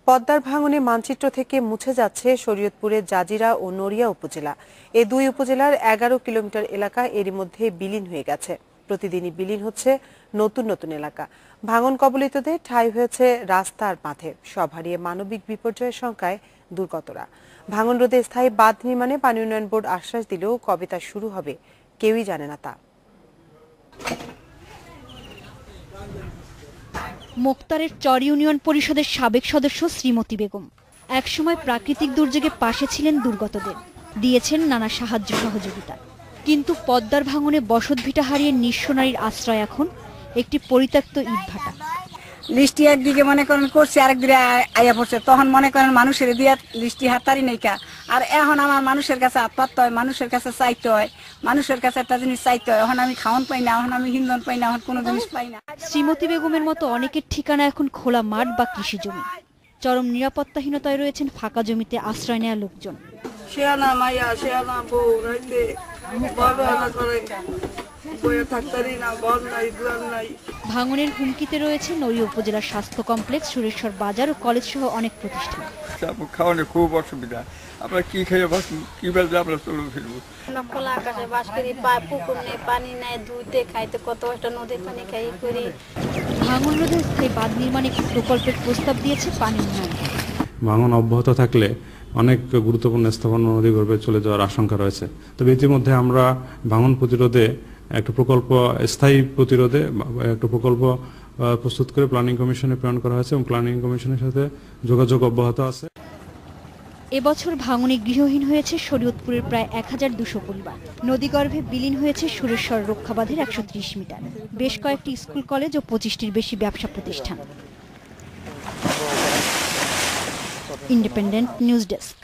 পদ্মার ভাঙনে মানচিত্র থেকে মুছে যাচ্ছে শরীয়তপুরের জাজিরা ও নড়িয়া উপজেলা। এই দুই উপজেলার 11 কিলোমিটার এলাকা এরই মধ্যে বিলীন হয়ে গেছে। প্রতিদিনই বিলীন হচ্ছে নতুন নতুন এলাকা। ভাঙন কবলিতদের ঠাঁই হয়েছে রাস্তা আর মাঠে। সব হারিয়ে মানবিক বিপর্যয়ের শঙ্কায় দুর্গতরা। ভাঙন রোধে স্থায়ী বাঁধ নির্মাণে পানি উন্নয়ন বোর্ড আশ্বাস দিলেও কবে তা শুরু হবে কেউই জানে না তা। মোক্তারের চর ইউনিয়ন পরিষদের সাবেক সদস্য শ্রীমতী বেগম একসময় প্রাকৃতিক দুর্যোগে পাশে ছিলেন দুর্গতদের, দিয়েছেন নানা সাহায্য সহযোগিতা। কিন্তু পদ্মার ভাঙনে বসতভিটা হারিয়ে নিঃস্ব নারীর আশ্রয় এখন একটি পরিত্যক্ত ইটভাটা। লিস্টি একদিকে মনে করেন করছে, আরেকদিকে আইয়া পড়ছে, তখন মনে করেন মানুষের দিয়া লিস্টি হাতারি নাইকা। আর এখন আমার মানুষের কাছে হাত পাততে হয়, মানুষের কাছে চাইতে হয়, মানুষের কাছে একটা জিনিস চাইতে হয়। এখন আমি খাওয়ান পাই না, এখন আমি হিন্দন পাই না, এখন কোনো জিনিস পাই না। শ্রীমতী বেগমের মতো অনেকের ঠিকানা এখন খোলা মাঠ বা কৃষি জমি। চরম নিরাপত্তাহীনতায় রয়েছেন ফাঁকা জমিতে আশ্রয় নেওয়া লোকজন। ভাঙনের হুমকিতে রয়েছে নড়িয়া উপজেলার স্বাস্থ্য কমপ্লেক্স, সুরেশ্বর বাজার ও কলেজ সহ অনেক প্রতিষ্ঠান। খাওয়ানো খুব অসুবিধা, আমরা কি খেয়ে কি বলতে আমরা চলে ফিরবো। খোলা আকাশে বাস করি, পুকুর নেই, পানি নেই, ধুইতে খাইতে কত কষ্ট, নদীর পানি খাই করি। ভাঙন রোধে স্থায়ী বাঁধ নির্মাণে একটি প্রকল্পের প্রস্তাব দিয়েছে পানি উন্নয়ন। ভাঙন অব্যাহত থাকলে অনেক গুরুত্বপূর্ণ স্থাপনা নদীগর্ভে চলে যাওয়ার আশঙ্কা রয়েছে। তবে ইতিমধ্যে আমরা ভাঙন প্রতিরোধে একটা প্রকল্প, স্থায়ী প্রতিরোধে একটা প্রকল্প প্রস্তুত করে প্ল্যানিং কমিশনে প্রেরণ করা হয়েছে এবং প্ল্যানিং কমিশনের সাথে যোগাযোগ অব্যাহত আছে। এবছর ভাঙনে গৃহহীন হয়েছে শরীয়তপুরের প্রায় 1200 পরিবার। নদীগর্ভে বিলীন হয়েছে সুরেশ্বর রক্ষাবাঁধের 130 মিটার। বেশ কয়েকটি স্কুল, কলেজ ও 25টির বেশি ব্যবসা প্রতিষ্ঠান। Independent news desk.